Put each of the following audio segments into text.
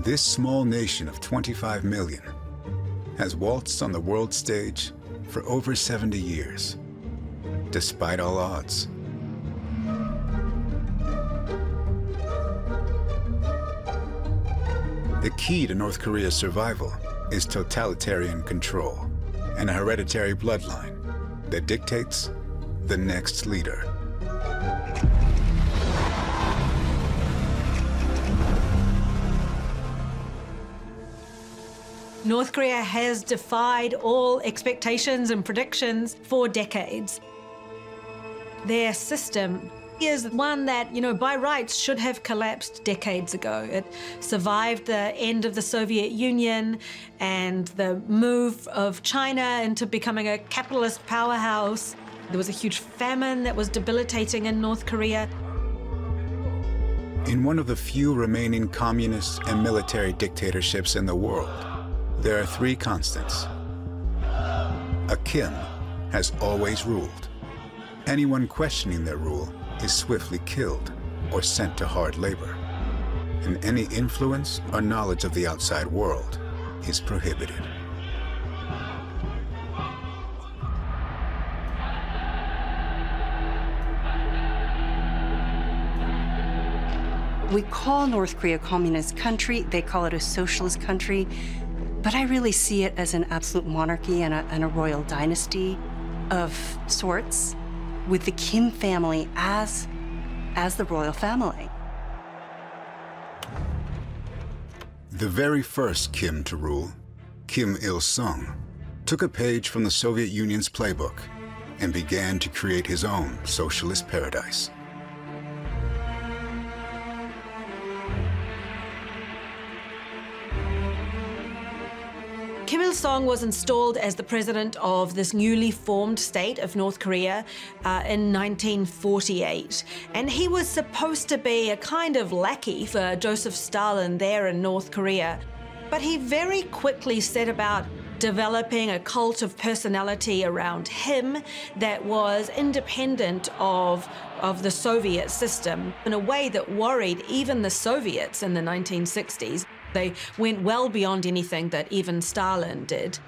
This small nation of 25 million has waltzed on the world stage for over 70 years, despite all odds. The key to North Korea's survival is totalitarian control and a hereditary bloodline that dictates the next leader. North Korea has defied all expectations and predictions for decades. Their system is one that, by rights should have collapsed decades ago. It survived the end of the Soviet Union and the move of China into becoming a capitalist powerhouse. There was a huge famine that was debilitating in North Korea. In one of the few remaining communist and military dictatorships in the world, there are three constants. A Kim has always ruled. Anyone questioning their rule is swiftly killed or sent to hard labor. And any influence or knowledge of the outside world is prohibited. We call North Korea a communist country. They call it a socialist country. But I really see it as an absolute monarchy and a royal dynasty of sorts, with the Kim family as the royal family. The very first Kim to rule, Kim Il-sung, took a page from the Soviet Union's playbook and began to create his own socialist paradise. Kim Il-sung was installed as the president of this newly formed state of North Korea in 1948. And he was supposed to be a kind of lackey for Joseph Stalin there in North Korea. But he very quickly set about developing a cult of personality around him that was independent of the Soviet system in a way that worried even the Soviets in the 1960s. They went well beyond anything that even Stalin did.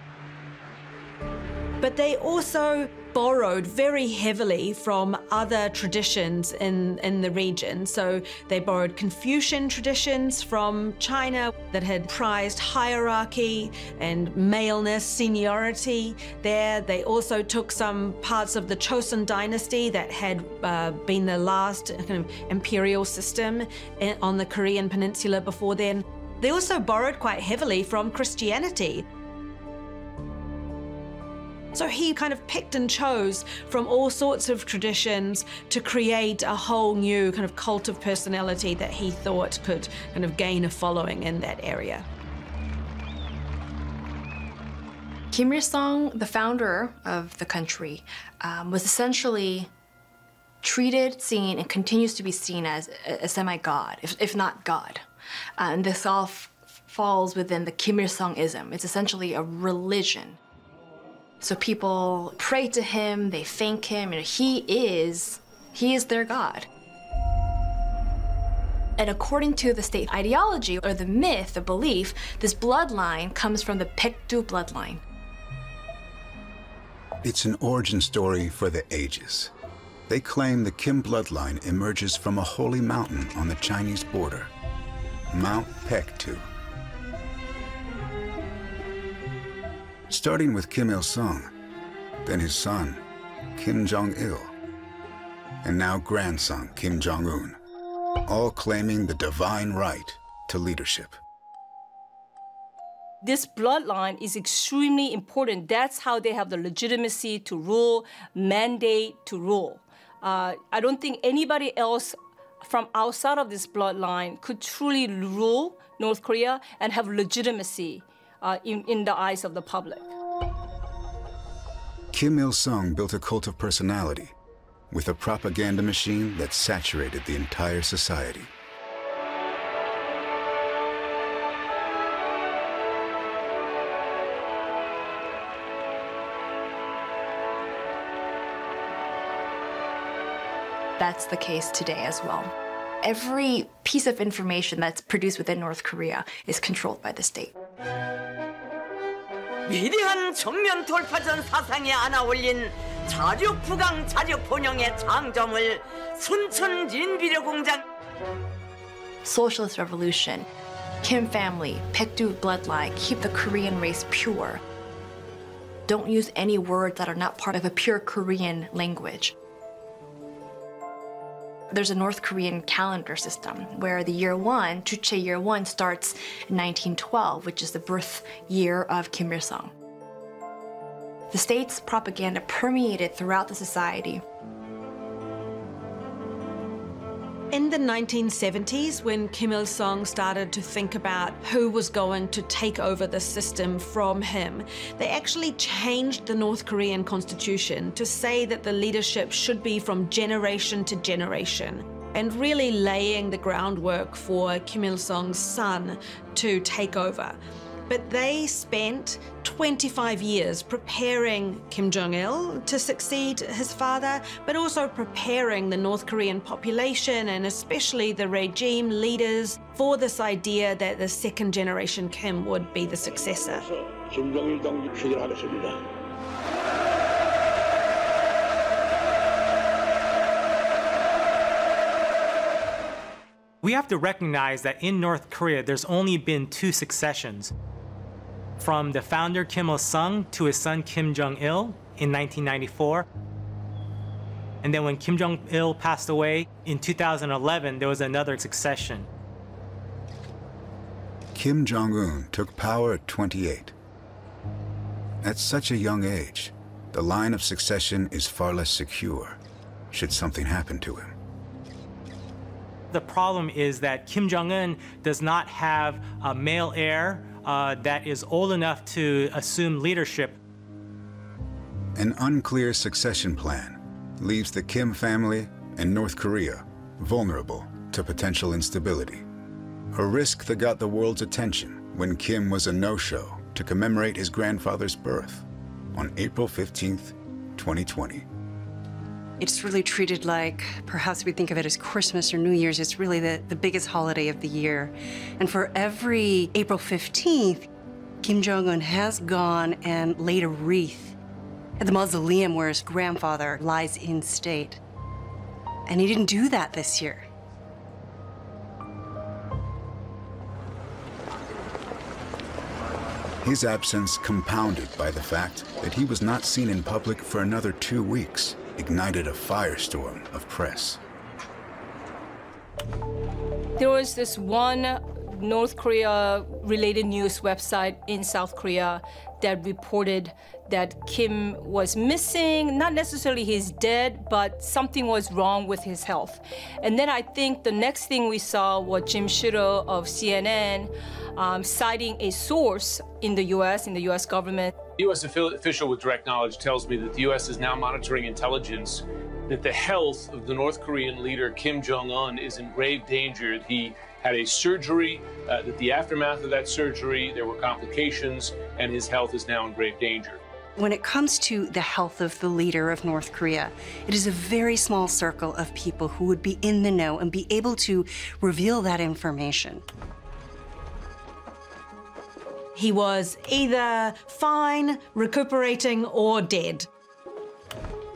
But they also borrowed very heavily from other traditions in the region. So they borrowed Confucian traditions from China that had prized hierarchy and maleness, seniority there. They also took some parts of the Chosun dynasty that had been the last kind of imperial system on the Korean peninsula before then. They also borrowed quite heavily from Christianity. So he kind of picked and chose from all sorts of traditions to create a whole new kind of cult of personality that he thought could kind of gain a following in that area. Kim Il-sung, the founder of the country, was essentially treated, seen, and continues to be seen as a semi-god, if not God. And this all falls within the Kim Il-sung-ism. It's essentially a religion. So people pray to him, they thank him, and he is their god. And according to the state ideology, or the myth, the belief, this bloodline comes from the Baekdu bloodline. It's an origin story for the ages. They claim the Kim bloodline emerges from a holy mountain on the Chinese border, Mount Baekdu. Starting with Kim Il-sung, then his son, Kim Jong-il, and now grandson, Kim Jong-un, all claiming the divine right to leadership. This bloodline is extremely important. That's how they have the legitimacy to rule, mandate to rule. I don't think anybody else from outside of this bloodline could truly rule North Korea and have legitimacy in the eyes of the public. Kim Il-sung built a cult of personality with a propaganda machine that saturated the entire society. That's the case today as well. Every piece of information that's produced within North Korea is controlled by the state. 위대한 정면 돌파전 사상에 안아올린 자력 부강 자력 본영의 장점을 순천 진비료 공장. Socialist revolution, Kim family, Paekdu bloodline, keep the Korean race pure. Don't use any words that are not part of a pure Korean language. There's a North Korean calendar system where the year one, Juche year one, starts in 1912, which is the birth year of Kim Il-sung. The state's propaganda permeated throughout the society. In the 1970s, when Kim Il-sung started to think about who was going to take over the system from him, they actually changed the North Korean constitution to say that the leadership should be from generation to generation, and really laying the groundwork for Kim Il-sung's son to take over. But they spent 25 years preparing Kim Jong-il to succeed his father, but also preparing the North Korean population and especially the regime leaders for this idea that the second generation Kim would be the successor. We have to recognize that in North Korea, there's only been two successions. From the founder Kim Il-sung to his son Kim Jong-il in 1994. And then when Kim Jong-il passed away in 2011, there was another succession. Kim Jong-un took power at 28. At such a young age, the line of succession is far less secure, should something happen to him. The problem is that Kim Jong-un does not have a male heir that is old enough to assume leadership. An unclear succession plan leaves the Kim family and North Korea vulnerable to potential instability. A risk that got the world's attention when Kim was a no-show to commemorate his grandfather's birth on April 15th, 2020. It's really treated like, perhaps we think of it as Christmas or New Year's. It's really the biggest holiday of the year. And for every April 15th, Kim Jong-un has gone and laid a wreath at the mausoleum where his grandfather lies in state. And he didn't do that this year. His absence compounded by the fact that he was not seen in public for another 2 weeks ignited a firestorm of press. There was this one North Korea-related news website in South Korea that reported that Kim was missing. Not necessarily he's dead, but something was wrong with his health. And then I think the next thing we saw was Jim Shooter of CNN citing a source in the U.S. government. A U.S. official with direct knowledge tells me that the U.S. is now monitoring intelligence that the health of the North Korean leader Kim Jong-un is in grave danger. He had a surgery, that the aftermath of that surgery, there were complications, and his health is now in grave danger. When it comes to the health of the leader of North Korea, it is a very small circle of people who would be in the know and be able to reveal that information. He was either fine, recuperating, or dead.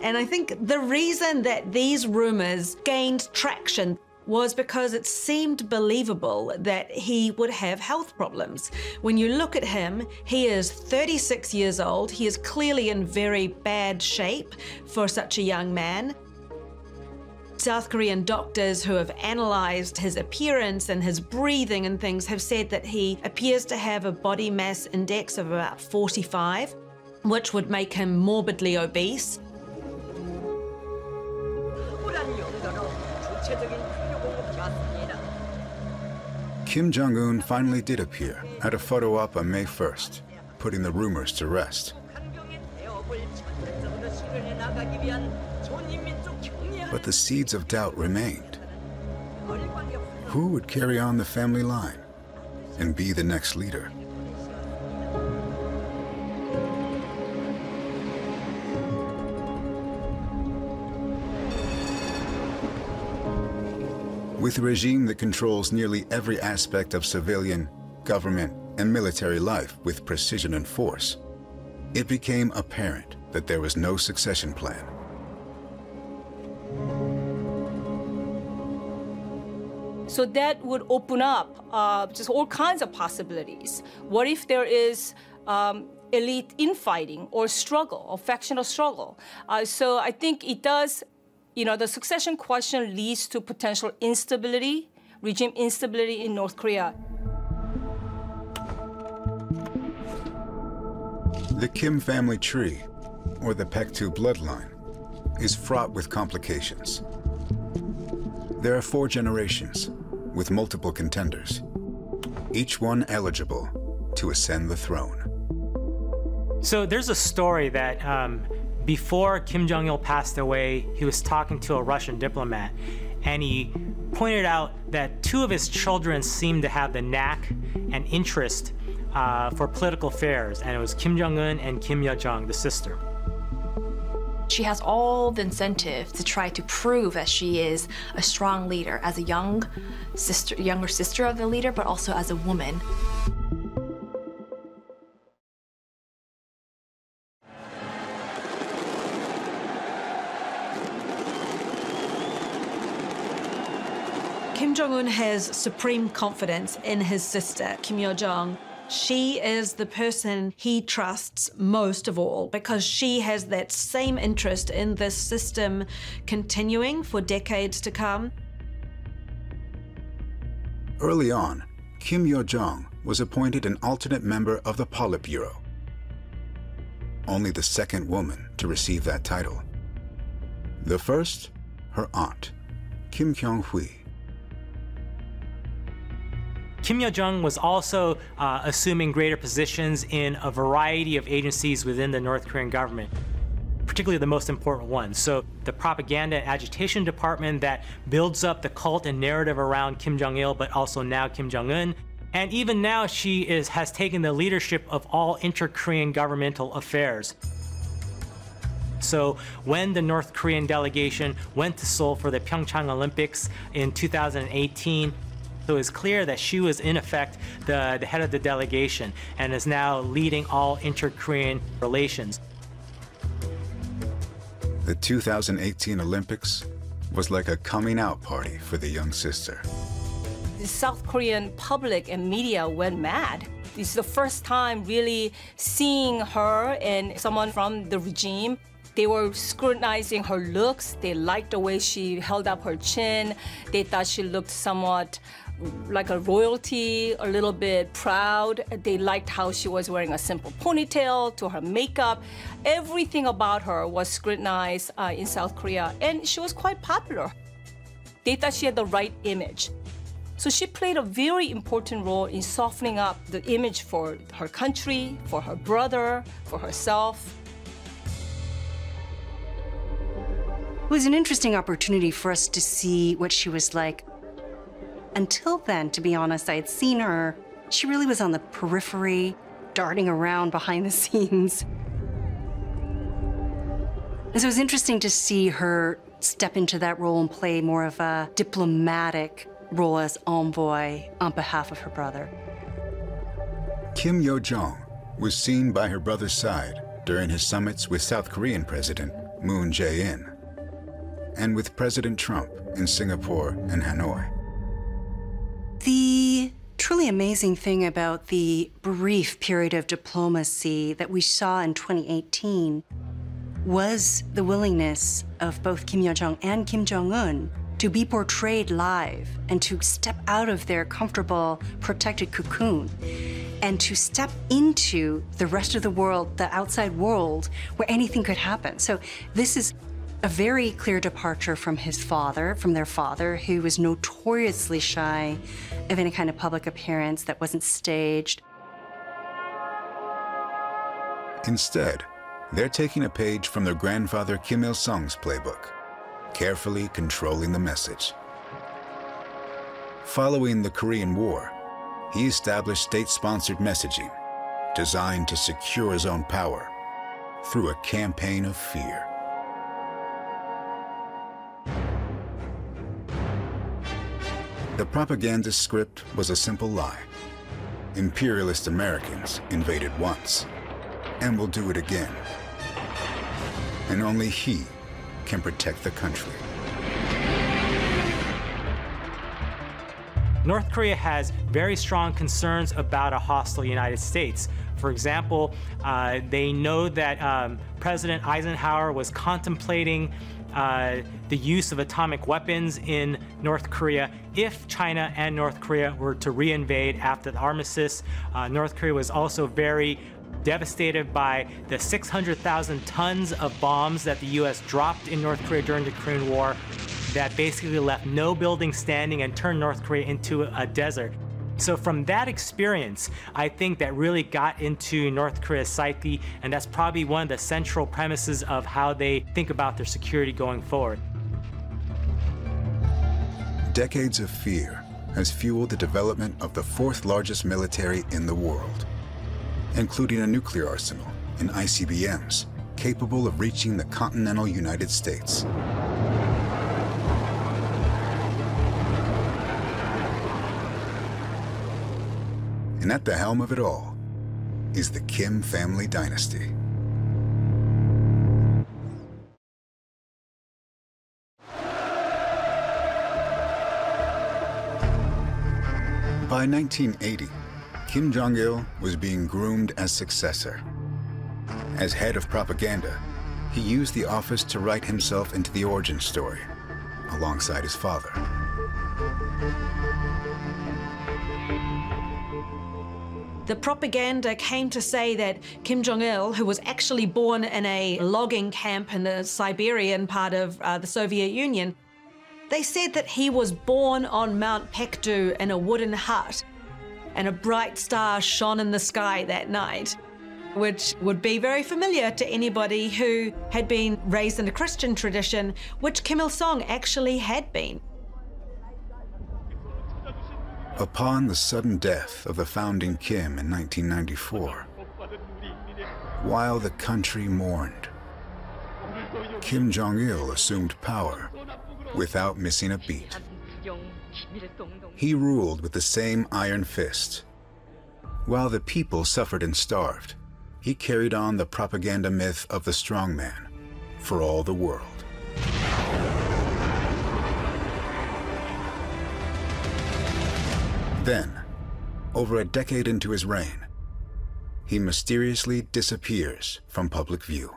And I think the reason that these rumors gained traction was because it seemed believable that he would have health problems. When you look at him, he is 36 years old. He is clearly in very bad shape for such a young man. South Korean doctors who have analyzed his appearance and his breathing and things have said that he appears to have a body mass index of about 45, which would make him morbidly obese. Kim Jong-un finally did appear at a photo op on May 1st, putting the rumors to rest. But the seeds of doubt remained. Who would carry on the family line and be the next leader? With a regime that controls nearly every aspect of civilian, government, and military life with precision and force, it became apparent that there was no succession plan. So that would open up just all kinds of possibilities. What if there is elite infighting or struggle, or factional struggle? So I think it does, the succession question leads to potential instability, regime instability in North Korea. The Kim family tree, or the Paek-2 bloodline, is fraught with complications. There are 4 generations, with multiple contenders, each one eligible to ascend the throne. So there's a story that before Kim Jong-il passed away, he was talking to a Russian diplomat, and he pointed out that 2 of his children seemed to have the knack and interest for political affairs, and it was Kim Jong-un and Kim Yo-jong, the sister. She has all the incentive to try to prove that she is a strong leader as a younger sister of the leader, but also as a woman. Kim Jong-un has supreme confidence in his sister, Kim Yo-jong. She is the person he trusts most of all because she has that same interest in this system continuing for decades to come. Early on, Kim Yo-jong was appointed an alternate member of the Politburo, only the 2nd woman to receive that title. The first, her aunt, Kim Kyung-hui. Kim Yo-jong was also assuming greater positions in a variety of agencies within the North Korean government, particularly the most important ones. So the propaganda and agitation department that builds up the cult and narrative around Kim Jong-il, but also now Kim Jong-un. And even now she has taken the leadership of all inter-Korean governmental affairs. So when the North Korean delegation went to Seoul for the Pyeongchang Olympics in 2018, it was clear that she was, in effect, the head of the delegation and is now leading all inter-Korean relations. The 2018 Olympics was like a coming-out party for the young sister. The South Korean public and media went mad. This is the first time really seeing her and someone from the regime. They were scrutinizing her looks. They liked the way she held up her chin. They thought she looked somewhat like a royalty, a little bit proud. They liked how she was wearing a simple ponytail, to her makeup. Everything about her was scrutinized in South Korea, and she was quite popular. They thought she had the right image. So she played a very important role in softening up the image for her country, for her brother, for herself. It was an interesting opportunity for us to see what she was like. Until then, to be honest, I had seen her. She really was on the periphery, darting around behind the scenes. And so it was interesting to see her step into that role and play more of a diplomatic role as envoy on behalf of her brother. Kim Yo-jong was seen by her brother's side during his summits with South Korean President Moon Jae-in and with President Trump in Singapore and Hanoi. The truly amazing thing about the brief period of diplomacy that we saw in 2018 was the willingness of both Kim Yo-jong and Kim Jong-un to be portrayed live and to step out of their comfortable, protected cocoon and to step into the rest of the world, the outside world, where anything could happen. So this is a very clear departure from his father, from their father, who was notoriously shy of any kind of public appearance that wasn't staged. Instead, they're taking a page from their grandfather Kim Il-sung's playbook, carefully controlling the message. Following the Korean War, he established state-sponsored messaging designed to secure his own power through a campaign of fear. The propaganda script was a simple lie. Imperialist Americans invaded once and will do it again. And only he can protect the country. North Korea has very strong concerns about a hostile United States. For example, they know that President Eisenhower was contemplating the use of atomic weapons in North Korea if China and North Korea were to reinvade after the armistice. North Korea was also very devastated by the 600,000 tons of bombs that the US dropped in North Korea during the Korean War that basically left no building standing and turned North Korea into a desert. So from that experience, I think that really got into North Korea's psyche, and that's probably one of the central premises of how they think about their security going forward. Decades of fear has fueled the development of the fourth largest military in the world, including a nuclear arsenal and ICBMs capable of reaching the continental United States. And at the helm of it all is the Kim family dynasty. By 1980, Kim Jong-il was being groomed as successor. As head of propaganda, he used the office to write himself into the origin story, alongside his father. The propaganda came to say that Kim Jong-il, who was actually born in a logging camp in the Siberian part of the Soviet Union, they said that he was born on Mount Paektu in a wooden hut, and a bright star shone in the sky that night, which would be very familiar to anybody who had been raised in a Christian tradition, which Kim Il-sung actually had been. Upon the sudden death of the founding Kim in 1994, while the country mourned, Kim Jong-il assumed power without missing a beat. He ruled with the same iron fist. While the people suffered and starved, he carried on the propaganda myth of the strongman for all the world. Then, over a decade into his reign, he mysteriously disappears from public view.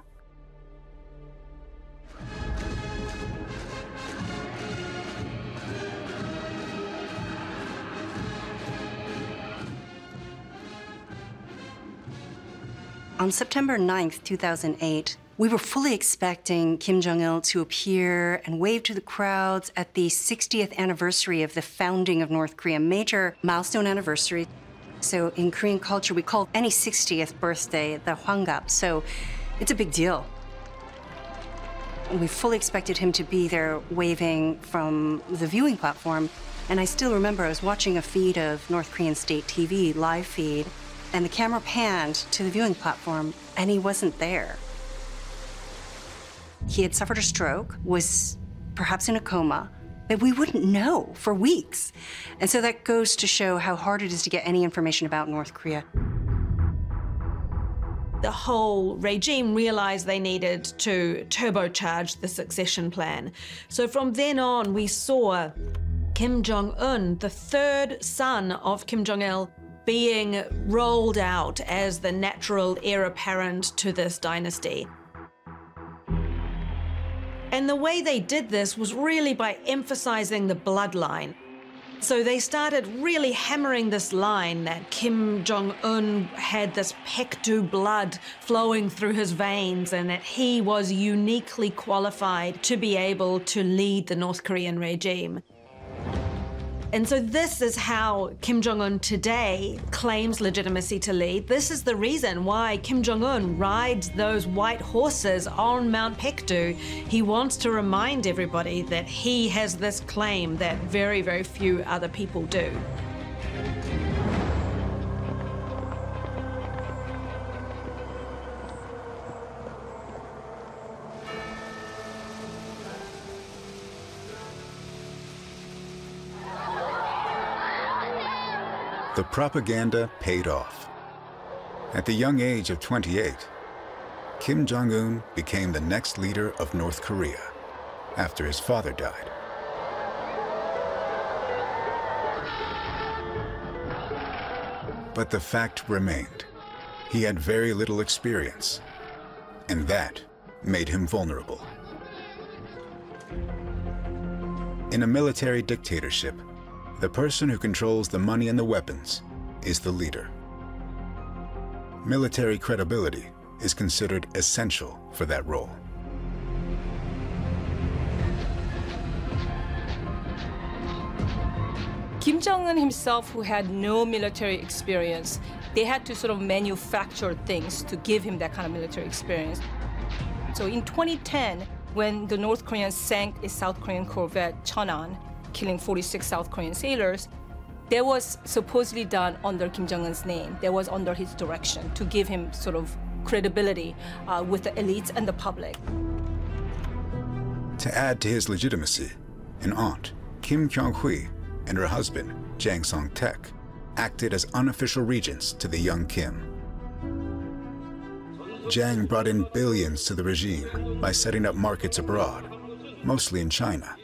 On September 9th, 2008, we were fully expecting Kim Jong-il to appear and wave to the crowds at the 60th anniversary of the founding of North Korea, major milestone anniversary. So in Korean culture, we call any 60th birthday the Hwangap, so it's a big deal. We fully expected him to be there waving from the viewing platform. And I still remember I was watching a feed of North Korean state TV, live feed, and the camera panned to the viewing platform, and he wasn't there. He had suffered a stroke, was perhaps in a coma, but we wouldn't know for weeks. And so that goes to show how hard it is to get any information about North Korea. The whole regime realized they needed to turbocharge the succession plan. So from then on, we saw Kim Jong-un, the third son of Kim Jong-il, being rolled out as the natural heir apparent to this dynasty. And the way they did this was really by emphasizing the bloodline. So they started really hammering this line that Kim Jong-un had this Paektu blood flowing through his veins and that he was uniquely qualified to be able to lead the North Korean regime. And so this is how Kim Jong-un today claims legitimacy to lead. This is the reason why Kim Jong-un rides those white horses on Mount Paektu. He wants to remind everybody that he has this claim that very, very few other people do. The propaganda paid off. At the young age of 28, Kim Jong-un became the next leader of North Korea after his father died. But the fact remained. He had very little experience, and that made him vulnerable. In a military dictatorship, the person who controls the money and the weapons is the leader. Military credibility is considered essential for that role. Kim Jong-un himself, who had no military experience, they had to sort of manufacture things to give him that kind of military experience. So in 2010, when the North Koreans sank a South Korean corvette, Cheonan, killing 46 South Korean sailors, that was supposedly done under Kim Jong-un's name. That was under his direction to give him sort of credibility with the elites and the public. To add to his legitimacy, an aunt, Kim Kyung-hui, and her husband, Jang Song-taek, acted as unofficial regents to the young Kim. Jang brought in billions to the regime by setting up markets abroad, mostly in China.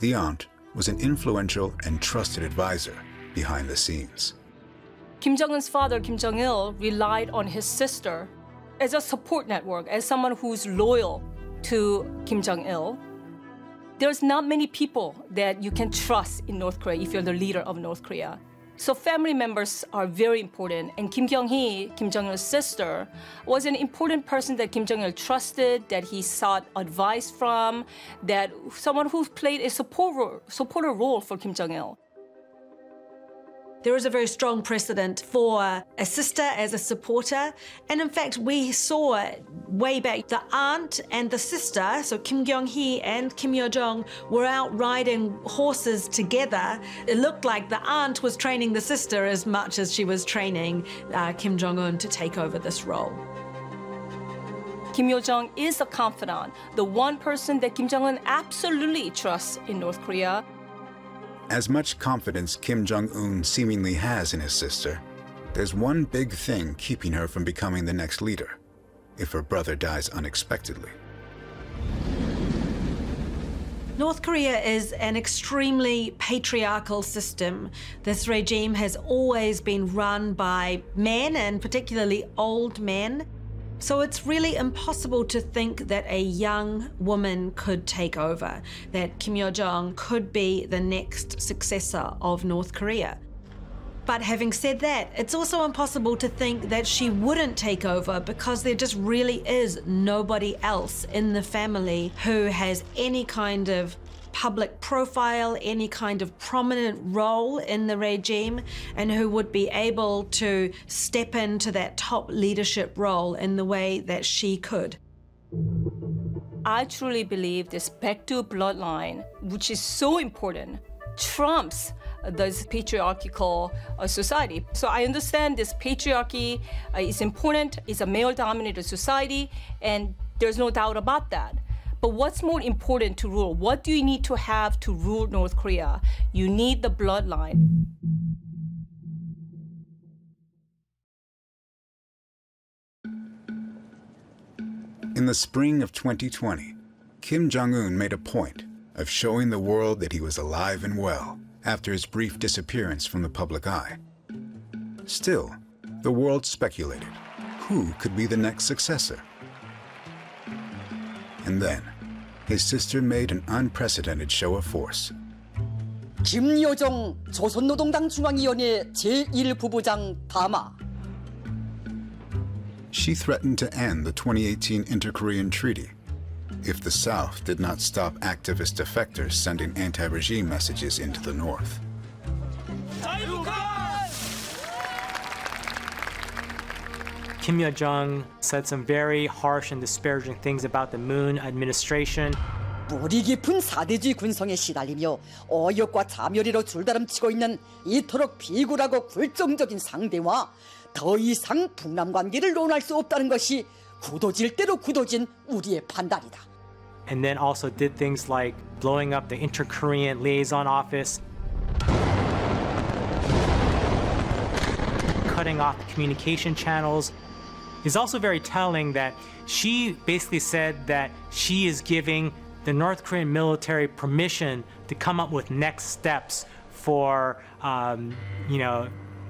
The aunt was an influential and trusted advisor behind the scenes. Kim Jong-un's father, Kim Jong-il, relied on his sister as a support network, as someone who's loyal to Kim Jong-il. There's not many people that you can trust in North Korea if you're the leader of North Korea. So family members are very important, and Kim Kyung-hee, Kim Jong-il's sister, was an important person that Kim Jong-il trusted, that he sought advice from, that someone who played a supporter role for Kim Jong-il. There is a very strong precedent for a sister as a supporter. And in fact, we saw way back the aunt and the sister, so Kim Kyung-hee and Kim Yo-jong, were out riding horses together. It looked like the aunt was training the sister as much as she was training Kim Jong-un to take over this role. Kim Yo-jong is a confidant, the one person that Kim Jong-un absolutely trusts in North Korea. As much confidence Kim Jong-un seemingly has in his sister, there's one big thing keeping her from becoming the next leader if her brother dies unexpectedly. North Korea is an extremely patriarchal system. This regime has always been run by men, and particularly old men. So it's really impossible to think that a young woman could take over, that Kim Yo-jong could be the next successor of North Korea. But having said that, it's also impossible to think that she wouldn't take over, because there just really is nobody else in the family who has any kind of public profile, any kind of prominent role in the regime, and who would be able to step into that top leadership role in the way that she could. I truly believe this back to bloodline, which is so important, trumps this patriarchal society. So I understand this patriarchy is important, it's a male-dominated society, and there's no doubt about that. But what's more important to rule? What do you need to have to rule North Korea? You need the bloodline. In the spring of 2020, Kim Jong-un made a point of showing the world that he was alive and well after his brief disappearance from the public eye. Still, the world speculated who could be the next successor. And then, his sister made an unprecedented show of force. 김여정 조선노동당 중앙위원회 제1부부장 담화. She threatened to end the 2018 Inter-Korean Treaty if the South did not stop activist defectors sending anti-regime messages into the North. Kim Yo-jong said some very harsh and disparaging things about the Moon administration. 뿌리 깊은 사대주의 군성에 시달리며 어역과 자멸이로 줄다름치고 있는 이토록 비굴하고 굴종적인 상대와 더 이상 북남 관계를 논할 수 없다는 것이 굳어질 대로 굳어진 우리의 판단이다. And then also did things like blowing up the Inter-Korean Liaison Office. cutting off the communication channels. It's also very telling that she basically said that she is giving the North Korean military permission to come up with next steps for,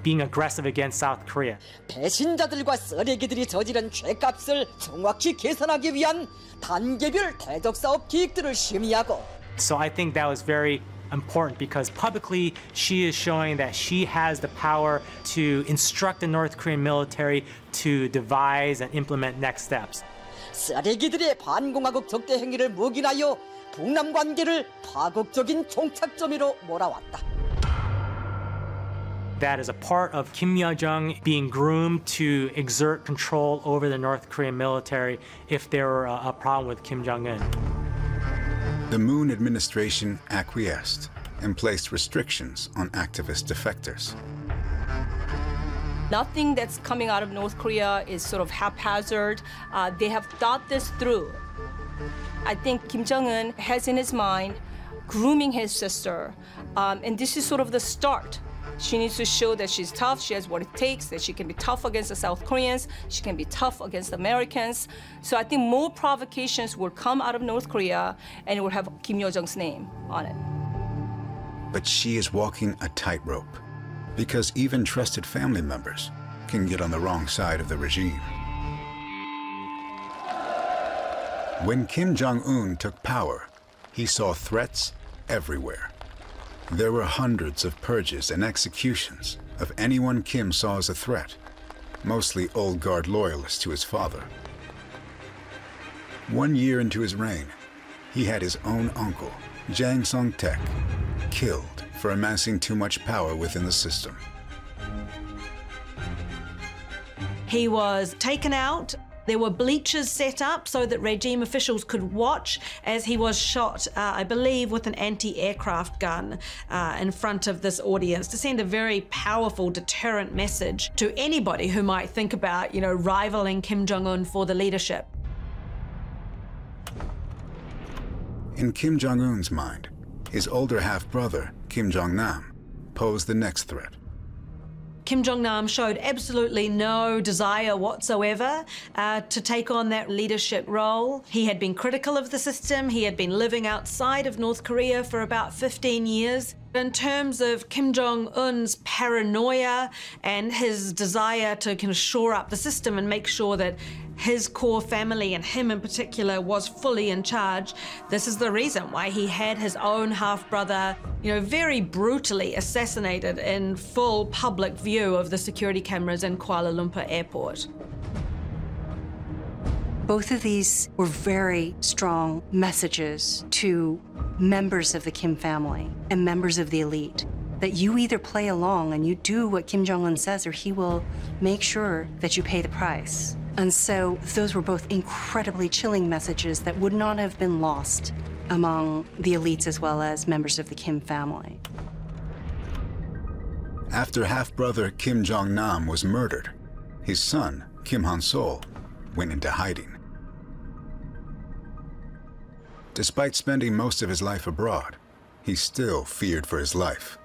being aggressive against South Korea. 배신자들과 쓰레기들이 저지른 죄값을 정확히 계산하기 위한 단계별 대적 사업 기획들을 심의하고. So I think that was very important because publicly she is showing that she has the power to instruct the North Korean military to devise and implement next steps. 쓰레기들의 반공화국 적대 행위를 묵인하여 북남 관계를 파국적인 종착점으로 몰아왔다. That is a part of Kim Yo-jong being groomed to exert control over the North Korean military if there were a problem with Kim Jong-un. The Moon administration acquiesced and placed restrictions on activist defectors. Nothing that's coming out of North Korea is sort of haphazard. They have thought this through. I think Kim Jong-un has in his mind grooming his sister, and this is sort of the start. She needs to show that she's tough, she has what it takes, that she can be tough against the South Koreans, she can be tough against the Americans. So I think more provocations will come out of North Korea, and it will have Kim Yo-jong's name on it. But she is walking a tightrope, because even trusted family members can get on the wrong side of the regime. When Kim Jong-un took power, he saw threats everywhere. There were hundreds of purges and executions of anyone Kim saw as a threat, mostly old guard loyalists to his father. 1 year into his reign, he had his own uncle, Jang Song-taek, killed for amassing too much power within the system. He was taken out. There were bleachers set up so that regime officials could watch as he was shot, I believe, with an anti-aircraft gun in front of this audience to send a very powerful deterrent message to anybody who might think about, rivaling Kim Jong-un for the leadership. In Kim Jong-un's mind, his older half-brother, Kim Jong-nam, posed the next threat. Kim Jong-nam showed absolutely no desire whatsoever to take on that leadership role. He had been critical of the system. He had been living outside of North Korea for about 15 years. In terms of Kim Jong-un's paranoia and his desire to kind of shore up the system and make sure that his core family and him in particular was fully in charge, this is the reason why he had his own half-brother, very brutally assassinated in full public view of the security cameras in Kuala Lumpur airport. Both of these were very strong messages to members of the Kim family and members of the elite, that you either play along and you do what Kim Jong-un says, or he will make sure that you pay the price. And so those were both incredibly chilling messages that would not have been lost among the elites as well as members of the Kim family. After half-brother Kim Jong-nam was murdered, his son, Kim Han-sol, went into hiding. Despite spending most of his life abroad, he still feared for his life.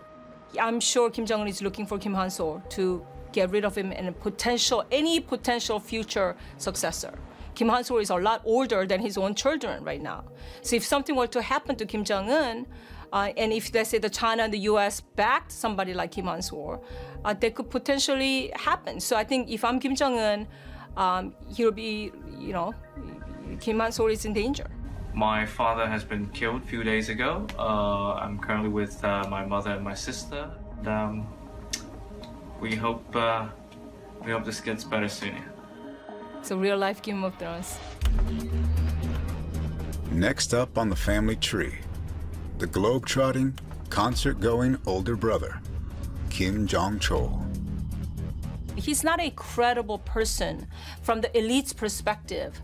I'm sure Kim Jong-un is looking for Kim Han-sol to get rid of him and any potential future successor. Kim Han-sol is a lot older than his own children right now. So if something were to happen to Kim Jong-un, and if, let's say, the China and the US backed somebody like Kim Han-sol, that could potentially happen. So I think if I'm Kim Jong-un, he'll be, Kim Han-sol is in danger. My father has been killed a few days ago. I'm currently with my mother and my sister. And, we hope this gets better soon. It's a real-life Game of Thrones. Next up on the family tree, the globe-trotting, concert-going older brother, Kim Jong-chol. He's not a credible person from the elite's perspective,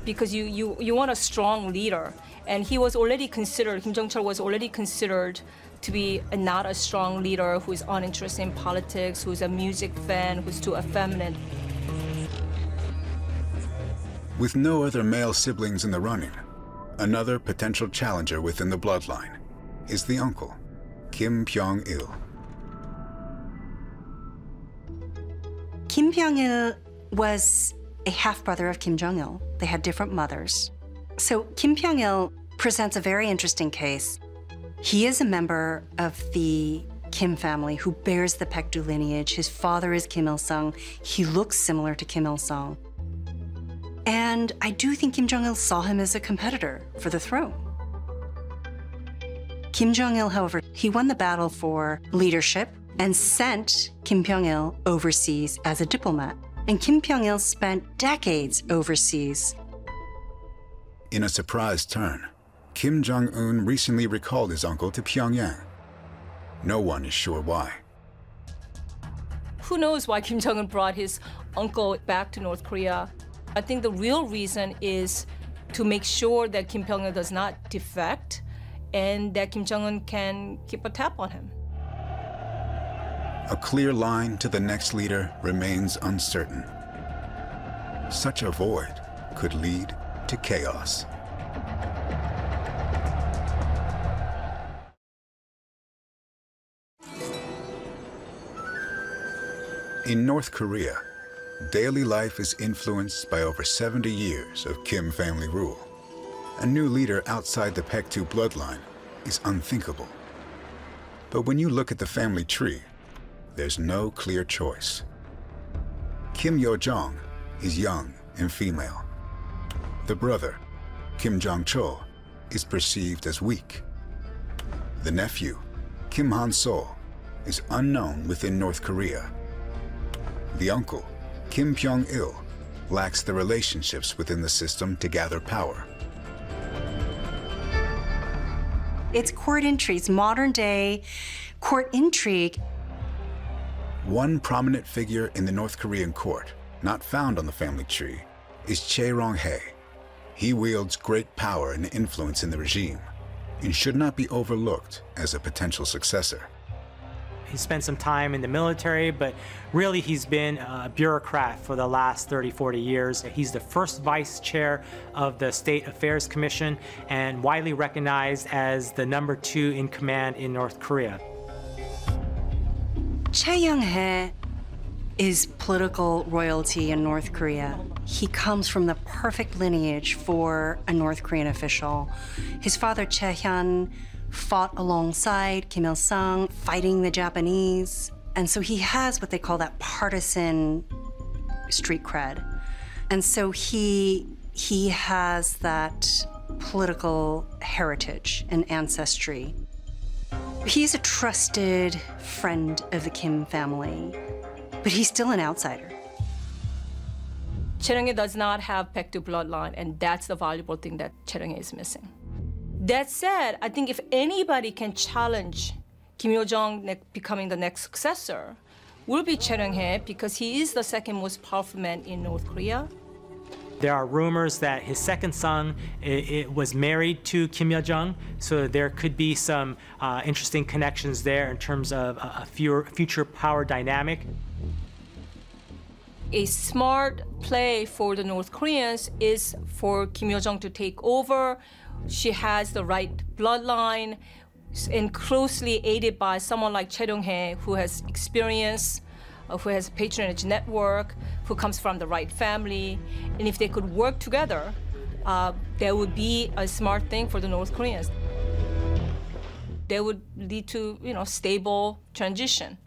because you want a strong leader. And he was already considered, Kim Jong-chol was already considered to be not a strong leader who is uninterested in politics, who's a music fan, who's too effeminate. With no other male siblings in the running, another potential challenger within the bloodline is the uncle, Kim Pyong-il. Kim Jong-il was a half-brother of Kim Jong-il. They had different mothers. So Kim Jong-il presents a very interesting case. He is a member of the Kim family who bears the Paektu lineage. His father is Kim Il-sung. He looks similar to Kim Il-sung. And I do think Kim Jong-il saw him as a competitor for the throne. Kim Jong-il, however, he won the battle for leadership and sent Kim Jong-il overseas as a diplomat. And Kim Jong-il spent decades overseas. In a surprise turn, Kim Jong-un recently recalled his uncle to Pyongyang. No one is sure why. Who knows why Kim Jong-un brought his uncle back to North Korea? I think the real reason is to make sure that Kim Jong-un does not defect and that Kim Jong-un can keep a tap on him. A clear line to the next leader remains uncertain. Such a void could lead to chaos. In North Korea, daily life is influenced by over 70 years of Kim family rule. A new leader outside the Paektu bloodline is unthinkable. But when you look at the family tree, there's no clear choice. Kim Yo-jong is young and female. The brother, Kim Jong-chol, is perceived as weak. The nephew, Kim Han-sol, is unknown within North Korea. The uncle, Kim Pyong-il, lacks the relationships within the system to gather power. It's court intrigues, modern day court intrigue. One prominent figure in the North Korean court, not found on the family tree, is Chae Rong-hae. He wields great power and influence in the regime and should not be overlooked as a potential successor. He spent some time in the military, but really he's been a bureaucrat for the last 30, 40 years. He's the first vice chair of the State Affairs Commission and widely recognized as the #2 in command in North Korea. Chae Young-hae is political royalty in North Korea. He comes from the perfect lineage for a North Korean official. His father, Chae Hyun, fought alongside Kim Il-sung, fighting the Japanese. And so he has what they call that partisan street cred. And so he has that political heritage and ancestry. He's a trusted friend of the Kim family, but he's still an outsider. Chae Rong-hae does not have Paektu bloodline, and that's the valuable thing that Chae Rong-hae is missing. That said, I think if anybody can challenge Kim Yo-jong becoming the next successor, will be Chae Rong-hae, because he is the second most powerful man in North Korea. There are rumors that his second son was married to Kim Yo-jong, so there could be some interesting connections there in terms of a future power dynamic. A smart play for the North Koreans is for Kim Yo-jong to take over. She has the right bloodline and closely aided by someone like Chae Rong-hae, who has experience, who has a patronage network, who comes from the right family. And if they could work together, that would be a smart thing for the North Koreans. That would lead to, stable transition.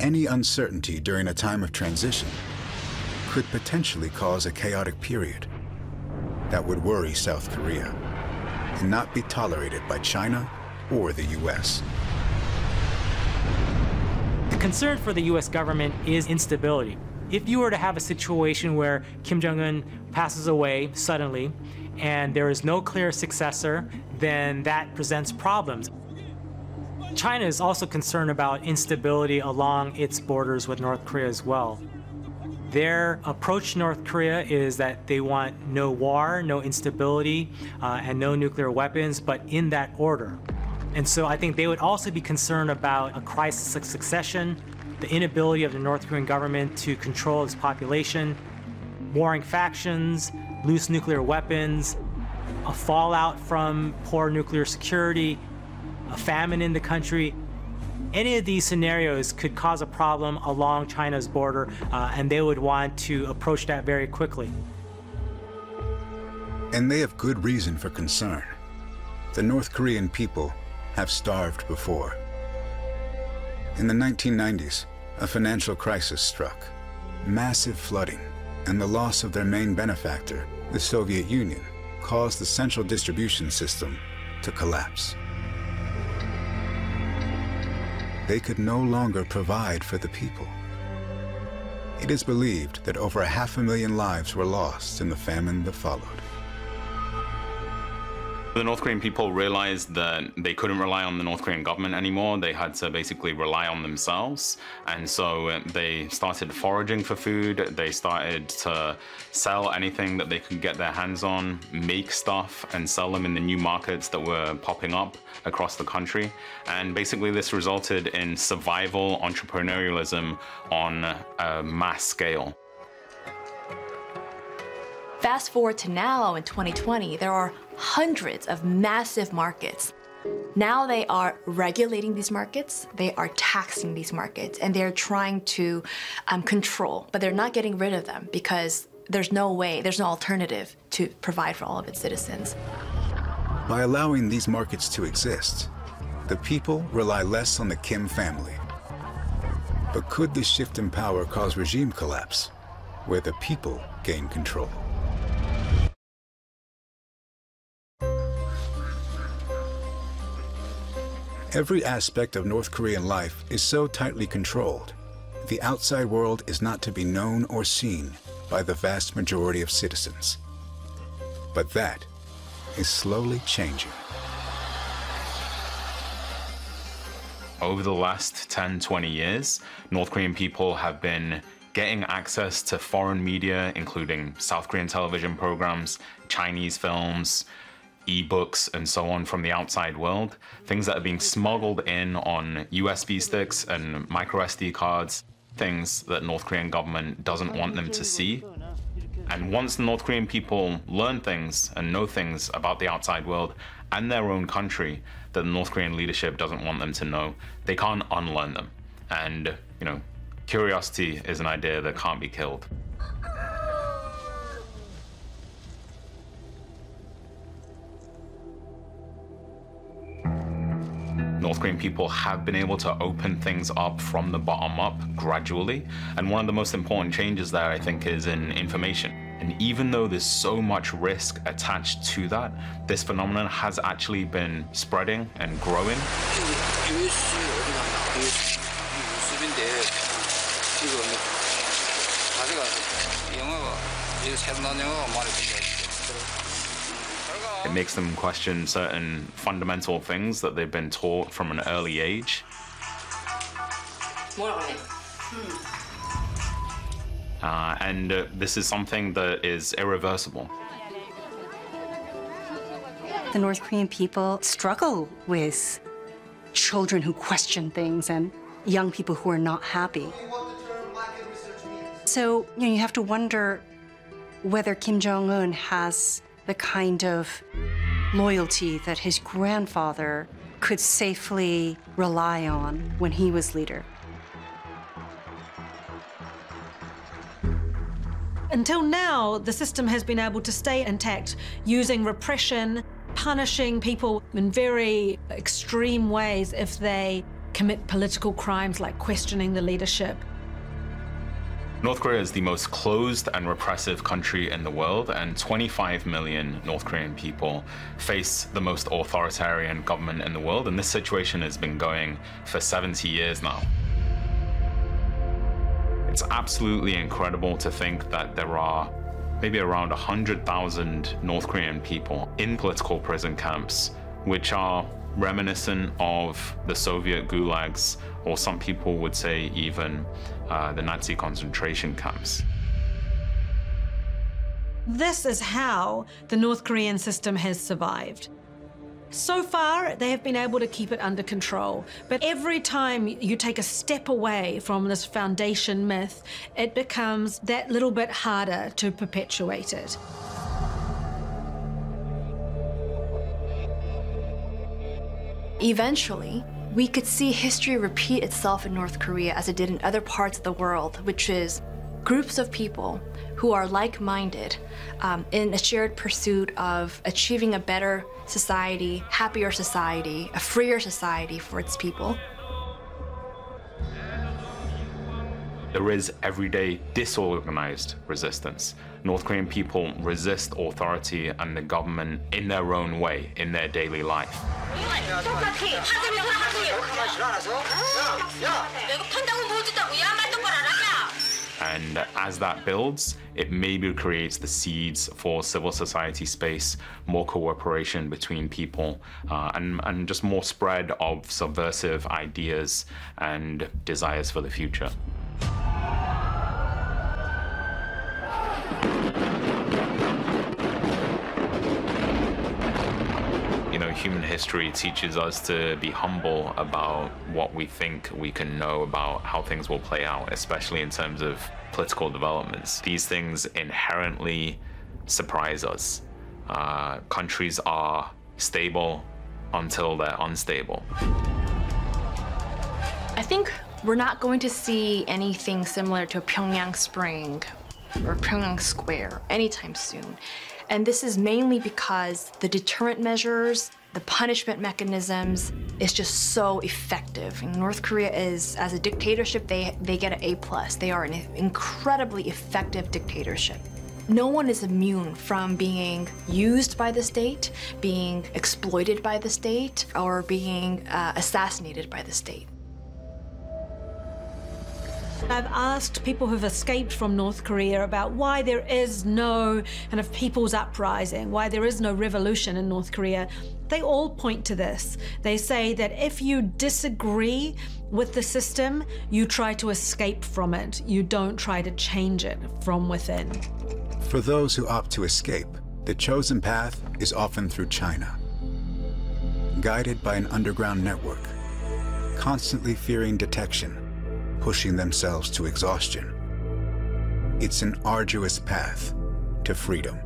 Any uncertainty during a time of transition could potentially cause a chaotic period that would worry South Korea and not be tolerated by China or the U.S. The concern for the U.S. government is instability. If you were to have a situation where Kim Jong-un passes away suddenly and there is no clear successor, then that presents problems. China is also concerned about instability along its borders with North Korea as well. Their approach to North Korea is that they want no war, no instability, and no nuclear weapons, but in that order. And so I think they would also be concerned about a crisis of succession, the inability of the North Korean government to control its population, warring factions, loose nuclear weapons, a fallout from poor nuclear security, a famine in the country. Any of these scenarios could cause a problem along China's border, and they would want to approach that very quickly. And they have good reason for concern. The North Korean people have starved before. In the 1990s, a financial crisis struck. Massive flooding and the loss of their main benefactor, the Soviet Union, caused the central distribution system to collapse. They could no longer provide for the people. It is believed that over 500,000 lives were lost in the famine that followed. The North Korean people realized that they couldn't rely on the North Korean government anymore. They had to basically rely on themselves. And so they started foraging for food. They started to sell anything that they could get their hands on, make stuff and sell them in the new markets that were popping up across the country. And basically this resulted in survival entrepreneurialism on a mass scale. Fast forward to now in 2020, there are hundreds of massive markets. Now they are regulating these markets, they are taxing these markets, and they're trying to control, but they're not getting rid of them because there's no way, there's no alternative to provide for all of its citizens. By allowing these markets to exist, the people rely less on the Kim family. But could this shift in power cause regime collapse, where the people gain control? Every aspect of North Korean life is so tightly controlled, the outside world is not to be known or seen by the vast majority of citizens. But that is slowly changing. Over the last 10, 20 years, North Korean people have been getting access to foreign media, including South Korean television programs, Chinese films, e-books and so on from the outside world, things that are being smuggled in on USB sticks and micro SD cards, things that North Korean government doesn't want them to see. And once the North Korean people learn things and know things about the outside world and their own country that the North Korean leadership doesn't want them to know, they can't unlearn them. And, you know, curiosity is an idea that can't be killed. North Korean people have been able to open things up from the bottom up gradually. And one of the most important changes there, I think, is in information. And even though there's so much risk attached to that, this phenomenon has actually been spreading and growing. It makes them question certain fundamental things that they've been taught from an early age. This is something that is irreversible. The North Korean people struggle with children who question things and young people who are not happy. So, you have to wonder whether Kim Jong-un has the kind of loyalty that his grandfather could safely rely on when he was leader. Until now, the system has been able to stay intact using repression, punishing people in very extreme ways if they commit political crimes like questioning the leadership. North Korea is the most closed and repressive country in the world, and 25 million North Korean people face the most authoritarian government in the world, and this situation has been going for 70 years now. It's absolutely incredible to think that there are maybe around 100,000 North Korean people in political prison camps, which are reminiscent of the Soviet gulags, or some people would say even the Nazi concentration camps. This is how the North Korean system has survived. So far, they have been able to keep it under control, but every time you take a step away from this foundation myth, it becomes that little bit harder to perpetuate it. Eventually, we could see history repeat itself in North Korea as it did in other parts of the world, which is groups of people who are like-minded in a shared pursuit of achieving a better society, happier society, a freer society for its people. There is everyday disorganized resistance. North Korean people resist authority and the government in their own way, in their daily life. And as that builds, it maybe creates the seeds for civil society space, more cooperation between people, and just more spread of subversive ideas and desires for the future. Human history teaches us to be humble about what we think we can know about how things will play out, especially in terms of political developments. These things inherently surprise us. Countries are stable until they're unstable. I think we're not going to see anything similar to Pyongyang Spring or Pyongyang Square anytime soon. And this is mainly because the deterrent measures, the punishment mechanisms is just so effective. And North Korea is, as a dictatorship, they get an A+. They are an incredibly effective dictatorship. No one is immune from being used by the state, being exploited by the state, or being assassinated by the state. I've asked people who've escaped from North Korea about why there is no kind of people's uprising, why there is no revolution in North Korea. They all point to this. They say that if you disagree with the system, you try to escape from it. You don't try to change it from within. For those who opt to escape, the chosen path is often through China. Guided by an underground network, constantly fearing detection, pushing themselves to exhaustion. It's an arduous path to freedom.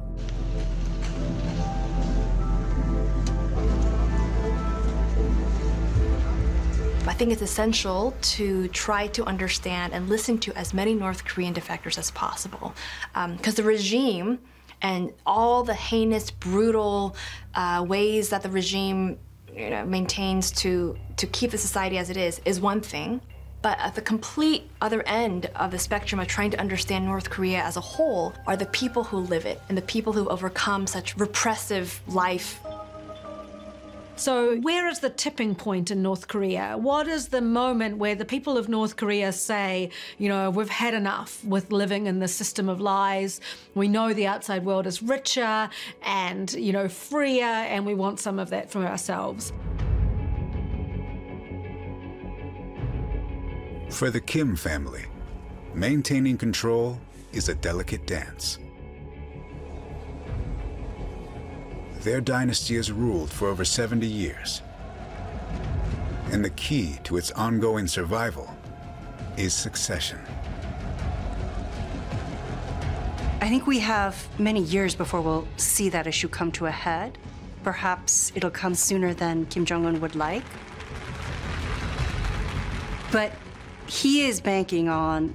I think it's essential to try to understand and listen to as many North Korean defectors as possible. Because the regime and all the heinous, brutal ways that the regime maintains to keep the society as it is one thing. But at the complete other end of the spectrum of trying to understand North Korea as a whole are the people who live it and the people who overcome such repressive life. So where is the tipping point in North Korea? What is the moment where the people of North Korea say, we've had enough with living in this system of lies. We know the outside world is richer and, freer, and we want some of that for ourselves. For the Kim family, maintaining control is a delicate dance. Their dynasty has ruled for over 70 years. And the key to its ongoing survival is succession. I think we have many years before we'll see that issue come to a head. Perhaps it'll come sooner than Kim Jong-un would like. But he is banking on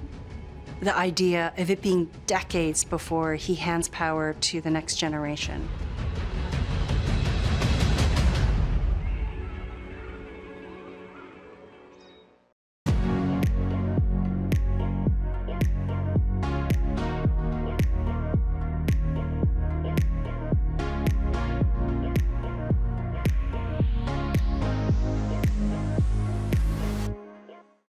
the idea of it being decades before he hands power to the next generation.